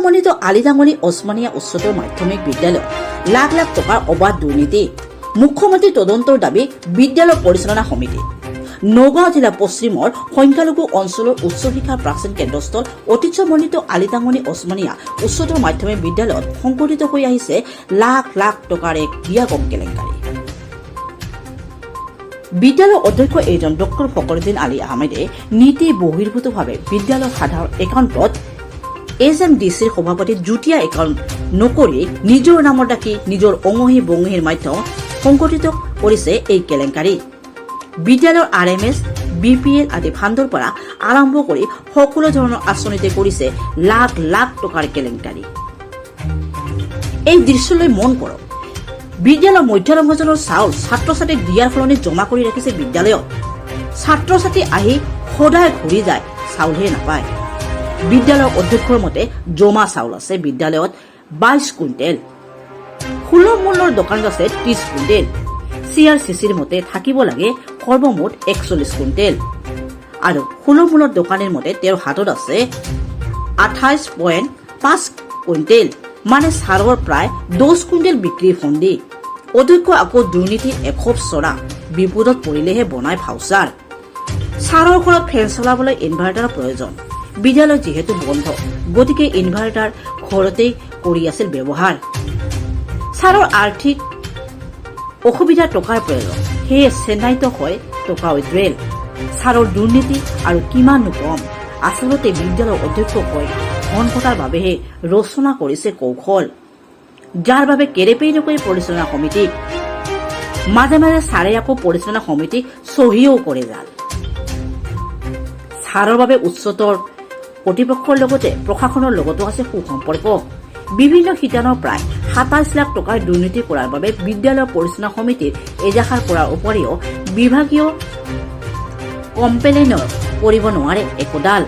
ঐতিহ্যমণ্ডিত আলিতাংগনি ওসমানিয়া উচ্চতৰ মাধ্যমিক বিদ্যালয় লাখ লাখ টকাৰ অবাধ দুৰ্নীতি মুখ্যমন্ত্ৰী তদন্তৰ দাবী বিদ্যালয় পৰিচালনা সমিতি নগাঁও জিলা পশ্চিমৰ সংখ্যালঘু অঞ্চলৰ উচ্চ শিক্ষাৰ প্ৰাচীন কেন্দ্ৰস্থল ঐতিহ্যমণ্ডিত আলিতাংগনি ওসমানিয়া উচ্চতৰ মাধ্যমিক বিদ্যালয়ত সংঘটিত হৈ আহিছে লাখ লাখ টকাৰ এক বিয়াগম কেলেংকাৰী। বিদ্যালয়ৰ অধ্যক্ষ এইজন ডক্টৰ ফকৰুদ্দিন আলী আহমেদে নীতি বহিৰ্ভূতভাৱে বিদ্যালয়ৰ সাধাৰণ একাউণ্টত SMDCৰ সভাপতি যুটীয়া একাউণ্ট নকৰি নিজৰ নামৰ ডাকি নিজৰ অঙহী বঙহীৰ মাধ্যম সংঘটিত কৰিছে এই কেলেংকাৰী। বিদ্যালয়ৰ RMS, BPL আদি ফাণ্ডৰ পৰা আৰম্ভ কৰি সকলো ধৰণৰ আঁচনিতে কৰিছে লাখ লাখ টকাৰ কেলেংকাৰী। এই দৃশ্যলৈ মন কৰক, বিদ্যালয়ৰ মধ্যলংঘনৰ চাউল ছাত্ৰ ছাত্ৰীক দিয়াৰ সলনি জমা কৰি ৰাখিছে বিদ্যালয়ত। ছাত্ৰ ছাত্ৰী আহি সদায় ঘূৰি যায়, চাউলহে নাপায়। বিদ্যালয়ৰ অধ্যক্ষৰ মতে জমা চাউল আছে বিদ্যালয়ত 22 কুইণ্টেল, সুলভ মূল্যৰ দোকানত আছে 30 কুইণ্টেল, CRCCৰ মতে থাকিব লাগে সৰ্বমুঠ 41 কুইণ্টেল আৰু সুলভ মূল্যৰ দোকানীৰ মতে তেওঁৰ হাতত আছে 28.5 কুইণ্টেল, মানে চাৰৰ প্ৰায় 10 কুইণ্টেল বিক্ৰীৰ ফন্দি। অধ্যক্ষ আকৌ দুৰ্নীতিৰ এখোপ চৰা, বিপদত পৰিলেহে বনাই ভাউচাৰ। চাৰৰ ঘৰত ফেন চলাবলৈ ইনভাৰ্টাৰৰ প্ৰয়োজন, বিদ্যালয় যিহেতু বন্ধ গতিকে ইনভাৰ্টাৰ ঘৰতেই কৰি আছিল ব্যৱহাৰ। ছাৰৰ আৰ্থিক অসুবিধা টকাৰ প্ৰয়োজন, সেয়ে চেন্নাইত হয় টকা উইড্ৰেল। ছাৰৰ দুৰ্নীতি আৰু কিমাননো কম, আচলতে বিদ্যালয়ৰ অধ্যক্ষ হয় ধন ঘটাৰ বাবেহে ৰচনা কৰিছে কৌশল, যাৰ বাবে কেৰেপেই নকৰি পৰিচালনা সমিতিক। মাজে মাজে ছাৰে আকৌ পৰিচালনা সমিতিক চহীও কৰে জাল। ছাৰৰ বাবে উচ্চতৰ কৰ্তৃপক্ষৰ লগতে প্ৰশাসনৰ লগতো আছে সুসম্পৰ্ক। বিভিন্ন শিতানৰ প্ৰায় 27 লাখ টকাৰ দুৰ্নীতি কৰাৰ বাবে বিদ্যালয় পৰিচালনা সমিতিৰ এজাহাৰ কৰাৰ উপৰিও বিভাগীয় কমপ্লেইন কৰিব নোৱাৰে একোডাল।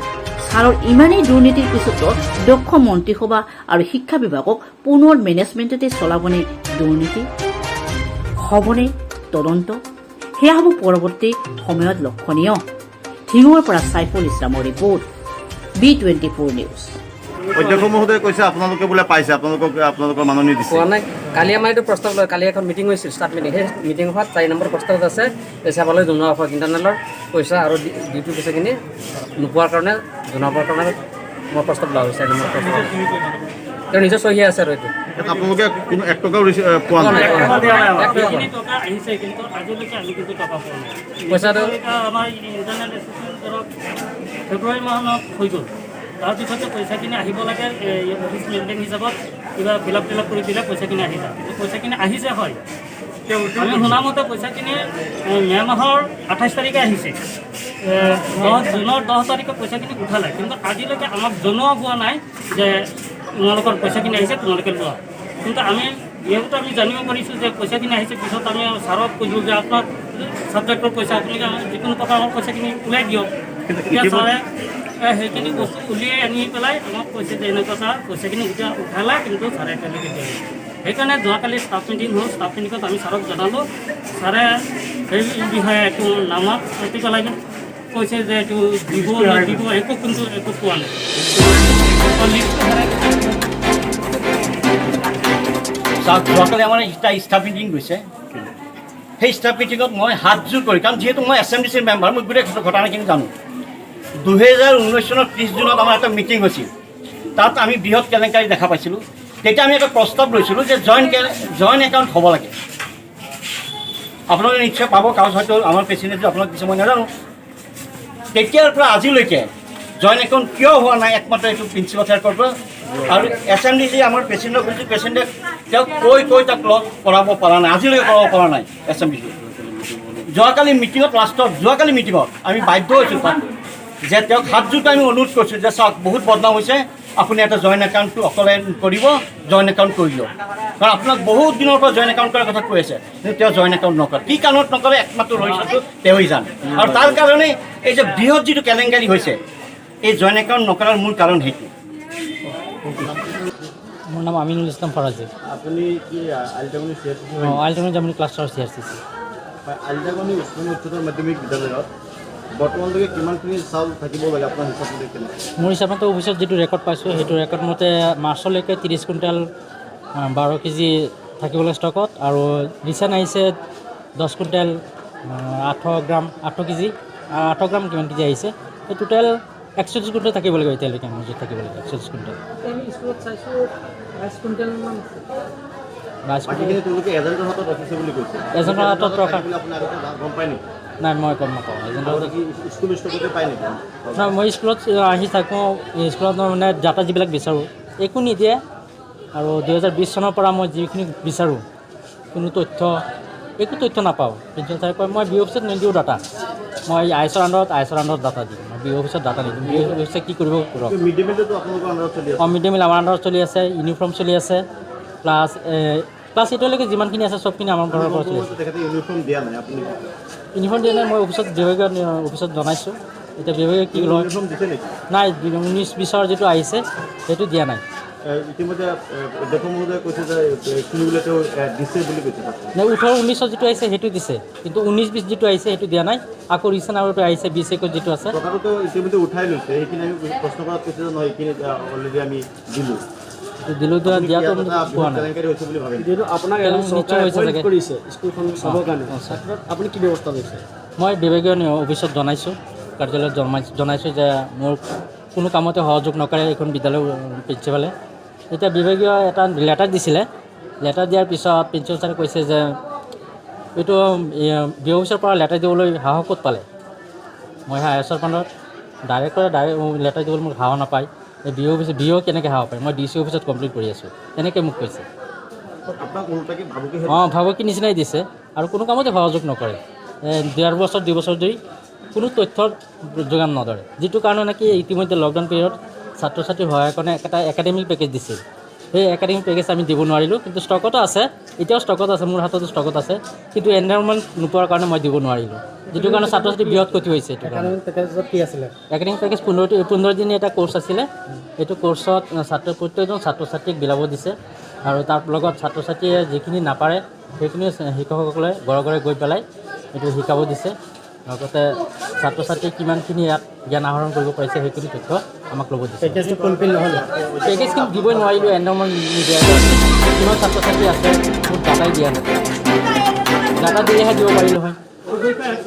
ছাৰৰ ইমানেই দুৰ্নীতিৰ পিছতো দক্ষ মন্ত্ৰীসভা আৰু শিক্ষা বিভাগক পুনৰ মেনেজমেণ্টতে চলাবনে দুৰ্নীতি, হবনে তদন্ত, সেয়া হ'ব পৰৱৰ্তী সময়ত লক্ষণীয়। ধিঙৰ পৰা সাইফুল ইছলামৰ ৰিপৰ্ট, B24 নিউজ। অধ্যক্ষ মহোদয় কৈছে আপোনালোকে বোলে পাইছে, আপোনালোকৰ মাননি দিছে। পোৱা নাই, কালি আমাৰ এইটো প্ৰস্তাৱ লয়, কালি এখন মিটিং হৈছিল, ষ্টাফ মিটিং। সেই মিটিং হোৱাত 4 নম্বৰ প্ৰস্তাৱত আছে চাবলৈ জনোৱা হয় ইণ্টাৰনেলৰ পইচা আৰু ডিউটি পইচাখিনি নোপোৱাৰ কাৰণে জনাবৰ কাৰণে মই প্ৰস্তাৱ লোৱা হৈছে। 4 নম্বৰ প্ৰস্তাৱ তেওঁ নিজৰ চহীয়ে আছে আৰু এইটো আপোনালোকে কোনো 1 টকাও পোৱা নাই। পইচাটো ফেব্ৰুৱাৰী মাহত হৈ গ'ল, তাৰপিছতে পইচাখিনি আহিব লাগে অফিচ মেইনটেইন হিচাপত কিবা ফিল আপ কৰি দিলে পইচাখিনি আহি যায়। কিন্তু পইচাখিনি আহিছে হয়, আমি শুনামতে পইচাখিনি মে' মাহৰ 28 তাৰিখে আহিছে, জুনৰ 10 তাৰিখে পইচাখিনি উঠালে, কিন্তু আজিলৈকে আমাক জনোৱা হোৱা নাই যে তোমালোকৰ পইচাখিনি আহিছে তোমালোকে লোৱা। কিন্তু আমি যিহেতু আমি জানিব পাৰিছোঁ যে পইচাখিনি আহিছে, পিছত আমি ছাৰক কৈছোঁ যে আপোনাৰ ছাবজেক্টৰ পইচা আপুনি যিকোনো প্ৰকাৰৰ পইচাখিনি ওলাই দিয়ক। এতিয়া ছাৰে সেইখিনি বস্তু উলিয়াই আনি পেলাই আমাক কৈছে যে এনেকুৱা ছাৰ পইচাখিনি এতিয়া উঠালে, কিন্তু ছাৰে এতিয়ালৈকে দিয়ে। সেইকাৰণে যোৱাকালি ষ্টাফ মিটিং হ'ল, ষ্টাফ মিটিঙত আমি ছাৰক জনালোঁ। ছাৰে সেই বিষয়ে একো নামত পাতি পেলাই কৈছে যে এইটো দিব নিদিব একো, কিন্তু একো পোৱা নাই। যোৱাকালি আমাৰ এটা ষ্টাফ মিটিং গৈছে, সেই ষ্টাফ মিটিঙত মই হাতযোৰ কৰি, কাৰণ যিহেতু মই SMDCৰ মেম্বাৰ, মই গোটেই ঘটনাখিনি জানো। 2019 চনৰ 30 জুনত আমাৰ এটা মিটিং হৈছিল, তাত আমি বৃহৎ কেলেংকাৰী দেখা পাইছিলোঁ। তেতিয়া আমি এটা প্ৰস্তাৱ লৈছিলোঁ যে জইণ্ট একাউণ্ট হ'ব লাগে। আপোনালোকে নিশ্চয় পাব, কাগজ হয়তো আমাৰ প্ৰেচিডেণ্টটো আপোনালোক দিছে মই নাজানো। তেতিয়াৰ পৰা আজিলৈকে জইণ্ট একাউণ্ট কিয় হোৱা নাই, একমাত্ৰ এইটো প্ৰিন্সিপাল ছাৰৰ পৰা আৰু SMDC আমাৰ প্ৰেচিডেণ্টক কৈছোঁ, প্ৰেচিডেণ্টে তেওঁক কৈ তাক লগ কৰাব পৰা নাই, আজিলৈকে কৰাব পৰা নাই SMDC। যোৱাকালি মিটিঙত আমি বাধ্য হৈছোঁ তাত যে তেওঁক হাতযোৰটো আমি অনুৰোধ কৰিছোঁ যে চাওক বহুত বদনাম হৈছে, আপুনি এটা জইণ্ট একাউণ্টটো অকলে কৰিব, জইণ্ট একাউণ্ট কৰি দিয়ক। কাৰণ আপোনাক বহুত দিনৰ পৰা জইণ্ট একাউণ্ট কৰাৰ কথা কৈ আছে, কিন্তু তেওঁ জইণ্ট একাউণ্ট নকৰে। কি কাৰণত নকৰে একমাত্ৰ ৰহিছাটো তেওঁই জানে। আৰু তাৰ কাৰণে এই যে বৃহৎ যিটো কেলেংকাৰী হৈছে, এই জইণ্ট একাউণ্ট নকৰাৰ মূল কাৰণ সেইটো। মোৰ নাম আমিনুল ইছলাম ফৰাজী। আপুনি কি আলিতাংগনি আলিতাংগনি জামিনী ক্লাষ্টাৰ CRCC। আলিতাংগনি উচ্চতৰ মাধ্যমিক বিদ্যালয়ত বৰ্তমানলৈকে কিমানখিনি চাউল থাকিব লাগে আপোনাৰ হিচাপত কেনে? মোৰ হিচাপতো অফিচত যিটো ৰেকৰ্ড পাইছোঁ সেইটো ৰেকৰ্ড মতে মাৰ্চলৈকে 30 কুইণ্টেল 12 কেজি থাকিবলৈ ষ্টকত, আৰু ৰিচেণ্ট আহিছে 10 কুইণ্টেল 8 কেজি 8 গ্ৰাম কিমান কেজি আহিছে, টোটেল 140 কুইণ্টেল থাকিব লাগিব এতিয়ালৈকে মোৰ য'ত থাকিব লাগে 140 কুইণ্টেল। আমি স্কুলত চাইছোঁ 22 কুইণ্টেলমান আছে। 22 কুইণ্টেল বাকীখিনি তেওঁলোকে এজেণ্টৰ হাতত ৰাখিছে বুলি কৈছে। এজেণ্টৰ হাতত ৰখা আপুনি আগতে গম পায় নেকি? নাই, মই গম নাপাওঁ এজেণ্টৰ। স্কুল ষ্টকতে পায় নেকি? নাই, মই স্কুলত আহি থাকোঁ, স্কুলত মানে ডাটা যিবিলাক বিচাৰোঁ একো নিদিয়ে, আৰু 2020 চনৰ পৰা মই যিখিনি বিচাৰোঁ কোনো একো তথ্য নাপাওঁ। প্ৰিন্সিপাল ছাৰে কয় মই বি অফিচত নিদিওঁ ডাটা, মই আইচৰ আণ্ডাৰত ডাটা দিম, মই বি অফিচত ডাটা নিদিওঁ। বি অফিচে কি কৰিব কৰক। মিড ডে মিলটো আপোনালোকৰ আণ্ডাৰত চলি আছে? মিড ডে মিল আমাৰ আণ্ডাৰত চলি আছে, ইউনিফৰ্ম চলি আছে, ক্লাছ এতিয়ালৈকে যিমানখিনি আছে চবখিনি আমাৰ ঘৰৰ পৰা চলি আছে। তেখেতে ইউনিফৰ্ম দিয়া নাই? আপুনি ইউনিফৰ্ম দিয়া নাই, মই বিভাগীয় অফিচত জনাইছোঁ। এতিয়া বিভাগে কি লয় ইউনিফৰ্ম দিছে নেকি? নাই, 19-20 যিটো আহিছে সেইটো দিয়া নাই। ইতিমধ্যে অধ্যক্ষ মহোদয়ে কৈছে যে কিনিবলৈ তেওঁ দিছে বুলি কৈছে। নাই, 18-19 যিটো আহিছে সেইটো দিছে, কিন্তু 19-20 যিটো আহিছে সেইটো দিয়া নাই। আকৌ ৰিচেণ্ট আৰু আহিছে 20-21 যিটো আছে টকাটোতো ইতিমধ্যে উঠাই লৈছে, সেইখিনি আমি প্ৰশ্ন কৰাত কৈছে যে নহয় এইখিনি অলৰেডি আমি দিলোঁ। দিয়াটো পোৱা নাই। কেলেংকাৰী হৈছে বুলি ভাবে? আপোনাক নিশ্চয় হৈছে চাগে। কৰিছে স্কুলখন চাবৰ কাৰণে, আপুনি কি ব্যৱস্থা লৈছে? মই বিভাগীয় অফিচত জনাইছোঁ, কাৰ্যালয়ত জনাইছোঁ যে মোৰ কোনো কামতে সহযোগ নকৰে এইখন বিদ্যালয়ৰ প্ৰিন্সিপালে। এতিয়া বিভাগীয় এটা লেটাৰ দিছিলে, লেটাৰ দিয়াৰ পিছত প্ৰিন্সিপাল ছাৰে কৈছে যে এইটো বি অফিচৰ পৰা লেটাৰ দিবলৈ সাহস ক'ত পালে। মই আইএছৰ ফাণ্ডত ডাইৰেক্ট লেটাৰ দিবলৈ মোক সাহস নাপায়। এই বি অ' কেনেকৈ সাহস পায়, মই DC অফিচত কমপ্লেইন কৰি আছোঁ, তেনেকৈ মোক কৈছে। ভাবুকি নিচিনাই দিছে, আৰু কোনো কামতে সহযোগ নকৰে। 1.5 বছৰ 2 বছৰ ধৰি কোনো তথ্যৰ যোগান নধৰে, যিটো কাৰণে নেকি ইতিমধ্যে লকডাউন পিৰিয়ড ছাত্ৰ ছাত্ৰীৰ সহায়ৰ কাৰণে এটা একাডেমিক পেকেজ দিছিল। সেই একাডেমিক পেকেজ আমি দিব নোৱাৰিলোঁ, কিন্তু ষ্টকতো আছে, এতিয়াও ষ্টকত আছে, মোৰ হাততো ষ্টকত আছে, কিন্তু এনভাইৰনমেণ্ট নোপোৱাৰ কাৰণে মই দিব নোৱাৰিলোঁ, যিটো কাৰণে ছাত্ৰ ছাত্ৰী বৃহৎ ক্ষতি হৈছে। এইটো একাডেমিক পেকেজত কি আছিলে? একাডেমিক পেকেজ 15 দিনীয়া এটা কোৰ্চ আছিলে। এইটো কোৰ্চত প্ৰত্যেকজন ছাত্ৰ ছাত্ৰীক বিলাব দিছে, আৰু তাৰ লগত ছাত্ৰ ছাত্ৰীয়ে যিখিনি নাপাৰে সেইখিনি শিক্ষকসকলে ঘৰে ঘৰে গৈ পেলাই এইটো শিকাব দিছে। লগতে ছাত্ৰ ছাত্ৰী কিমানখিনি ইয়াত জ্ঞান আহৰণ কৰিব পাৰিছে সেইখিনি তথ্য আমাক ল'ব দিছে। পেকেজটো ফুলফিল নহ'লে? পেকেজখিনি দিবই নোৱাৰিলোঁ, এনভাইৰনমেণ্ট নিদিয়াকৈ। কিমান ছাত্ৰ ছাত্ৰী আছে মোক ডাটাই দিয়া নাই, ডাটা দিলেহে দিব পাৰিলোঁ হয়।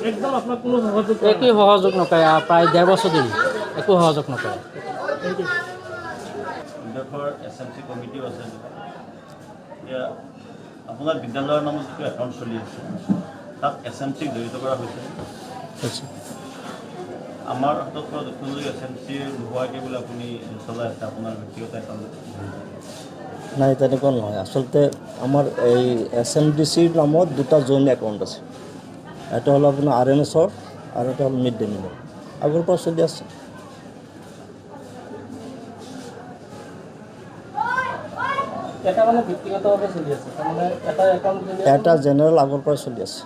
একদম আপোনাক কোনো সহযোগ একো সহযোগ নকৰে, প্ৰায় 1.5 বছৰ ধৰি একো সহযোগ নকৰে। SMC কমিটিও আছে। এতিয়া আপোনাৰ বিদ্যালয়ৰ নামত যিটো একাউণ্ট চলি আছে তাত SMC জড়িত কৰা হৈছে। আমাৰ হাতত পৰা দেখোনলৈ SMC নোহোৱাকৈ বোলে আপুনি চলাই আছে আপোনাৰ ব্যক্তিগত একাউণ্ট? নাই, তেনেকুৱা নহয়। আচলতে আমাৰ এই SMDCৰ নামত 2টা জইণ্ট একাউণ্ট আছে। এটা হ'ল আপোনাৰ RMSৰ আৰু এটা হ'ল মিড ডে মিলৰ, আগৰ পৰা চলি আছে। এটা মানে ব্যক্তিগতভাৱে চলি আছে, তাৰমানে এটা একাউণ্ট এটা জেনেৰেল আগৰ পৰা চলি আছে।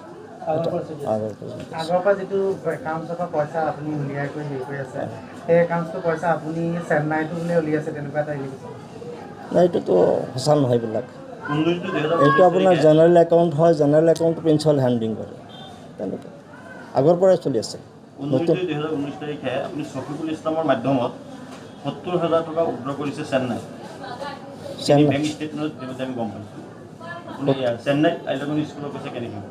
আগৰ পৰা আগৰ পৰা যিটো একাউণ্টছৰ পৰা পইচা আপুনি উলিয়াই কৰি হেৰি কৰি আছে, সেই একাউণ্টছটো পইচা আপুনি চেন্নাইটো বুলি উলিয়াইছে, তেনেকুৱা এটা হেৰি? নাই, এইটোতো সঁচা নহয় এইবিলাক। এইটো আপোনাৰ জেনেৰেল একাউণ্ট হয়, জেনেৰেল একাউণ্ট প্ৰিন্সিপাল হেণ্ডিং কৰে, তেনেকুৱা আগৰ পৰাই চলি আছে। 2019 তাৰিখে আপুনি শফিকুল ইছলামৰ মাধ্যমত 70,000 টকা উদ্ধাৰ কৰিছে চেন্নাই। বেংক ষ্টেটমেণ্টত আমি গম পাইছোঁ। আপুনি চেন্নাইত আইলাগনি স্কুলত কৈছে কেনেকৈ?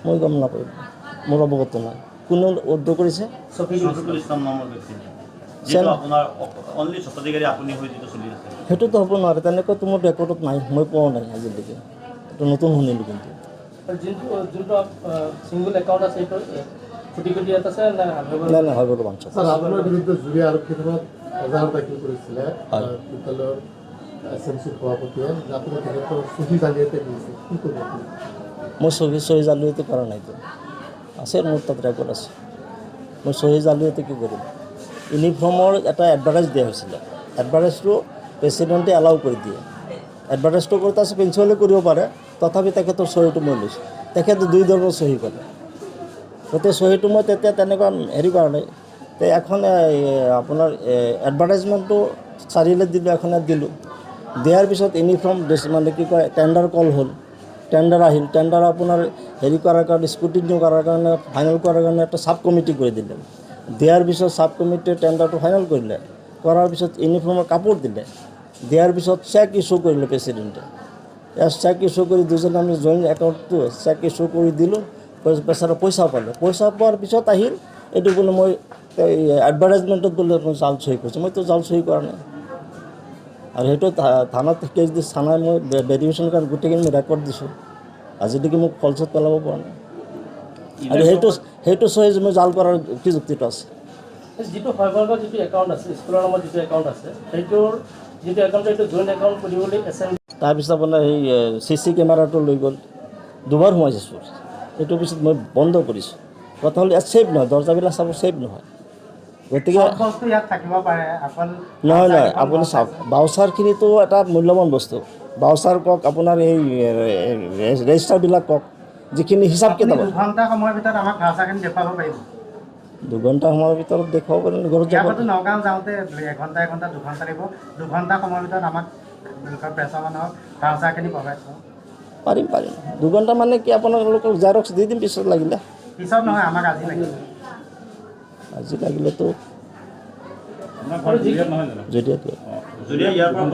মই গম নাপাওঁ, মোৰ অৱগত নাই। কোনে উদ্ধাৰ কৰিছে? শফিকুল ইছলাম নামৰ ব্যক্তি, যিটো আপোনাৰ অনলি স্বত্বাধিকাৰী আপুনি হৈ যিটো চলি আছে। সেইটোতো হ'ব নোৱাৰে, তেনেকুৱাতো মোৰ ৰেকৰ্ডত নাই, মই পোৱা নাই আজিলৈকে। এইটো নতুন শুনিলোঁ। কিন্তু যোনটো ছিংগুল একাউণ্ট আছে সেইটো কোটি কোটি ইয়াত আছে নে? নাই, নাই, হয় বাঞ্চ। আপোনাৰ বিৰুদ্ধে জুৰি আৰক্ষী থানাত এজাহাৰ দাখিল কৰিছিলে বিদ্যালয়ৰ SMC সভাপতিয়ে, যে আপুনি তেখেতৰ চহী জালিয়াতি দিছে, কি কৰিব? মই চহী জালিয়াতি কৰা নাইতো, আছে মোৰ তাত ৰেকৰ্ড আছে। মই চহী জালিয়াতি কি কৰিম? ইউনিফৰ্মৰ এটা এডভাৰটাইজ দিয়া হৈছিলে, এডভাৰটাইজটো প্ৰেচিডেণ্টে এলাউ কৰি দিয়ে। এডভাৰটাইজটো কৰি তাৰপিছত প্ৰিন্সিপালে কৰিব পাৰে, তথাপি তেখেতৰ চহীটো মই লৈছোঁ। তেখেতে 2 ধৰণৰ চহী কৰে, গতিকে চহীটো মই তেতিয়া তেনেকুৱা হেৰি কৰা নাই। তে এখন আপোনাৰ এডভাৰটাইজমেণ্টটো 4 দিলোঁ, এখন দিলোঁ। দিয়াৰ পিছত ইউনিফৰ্ম মানে কি কয় টেণ্ডাৰ কল হ'ল। টেণ্ডাৰ আহিল, টেণ্ডাৰ আপোনাৰ হেৰি কৰাৰ কাৰণে স্কুটিনি কৰাৰ কাৰণে ফাইনেল কৰাৰ কাৰণে এটা চাব কমিটি কৰি দিলে। দিয়াৰ পিছত চাব কমিটিয়ে টেণ্ডাৰটো ফাইনেল কৰিলে, কৰাৰ পিছত ইউনিফৰ্মৰ কাপোৰ দিলে, দিয়াৰ পিছত চেক ইছ্যু কৰিলে প্ৰেচিডেণ্টে। চেক ইছ্যু কৰি দুজনে আমি জইণ্ট একাউণ্টটো চেক ইছ্যু কৰি দিলোঁ, বেচাৰা পইচা পালোঁ। পইচা পোৱাৰ পিছত আহিল এইটো বোলে মই এডভাৰটাইজমেণ্টত বোলে মই জাল চহী কৰিছোঁ। মইতো জাল চহী কৰা নাই। আৰু সেইটো থানাত কেছ দি থানাই মই ভেৰিফিকেশ্যন কাৰণে গোটেইখিনি মই ৰেকৰ্ড দিছোঁ। আজিলৈকে মোক ফলছত পেলাব পৰা নাই। আৰু সেইটো চহী মই জাল কৰাৰ কি যুক্তিটো আছে? যিটো শৈশৱৰ যিটো একাউণ্ট আছে, স্কুলৰ নামত যিটো একাউণ্ট আছে, সেইটোৰ যিটো একাউণ্ট এইটো জইণ্ট একাউণ্ট কৰিবলৈ তাৰপিছত আপোনাৰ সেই CC কেমেৰাটো লৈ গ'ল, দুবাৰ সোমাইছে চোৰ। সেইটো পিছত মই বন্ধ কৰিছোঁ। কথা হ'ল ইয়াত ছেফ নহয়, দৰ্জাবিলাক চাব ছেফ নহয়। গতিকে বস্তু ইয়াত থাকিব পাৰে নহয় আপুনি চাওক, বাউচাৰখিনিতো এটা মূল্যৱান বস্তু। বাউচাৰ কওক, আপোনাৰ এই ৰেজিষ্টাৰবিলাক কওক, যিখিনি হিচাপ কিতাপ 2 ঘণ্টা সময়ৰ ভিতৰত আমাক ভাষাখিনি দেখুৱাব পাৰিব। 2 ঘণ্টা সময়ৰ ভিতৰত দেখুৱাব পাৰিম। ঘৰত যাব নগাঁও যাওঁতে 1 ঘণ্টা 2 ঘণ্টা লাগিব। 2 ঘণ্টা সময়ৰ ভিতৰত আমাক প্ৰেছৰ মানুহক ভাষাখিনি প্ৰভাইড কৰক। পাৰিম। 2 ঘণ্টা মানে কি আপোনালোকক জেৰক্স দি দিম পিছত লাগিলে। পিছত নহয়, আমাক আজি লাগিব। আজি লাগিলেতো আপোনাৰ ঘৰ জুৰিয়াত নহয় জানো? জুৰিয়াত জুৰিয়া ইয়াৰ পৰা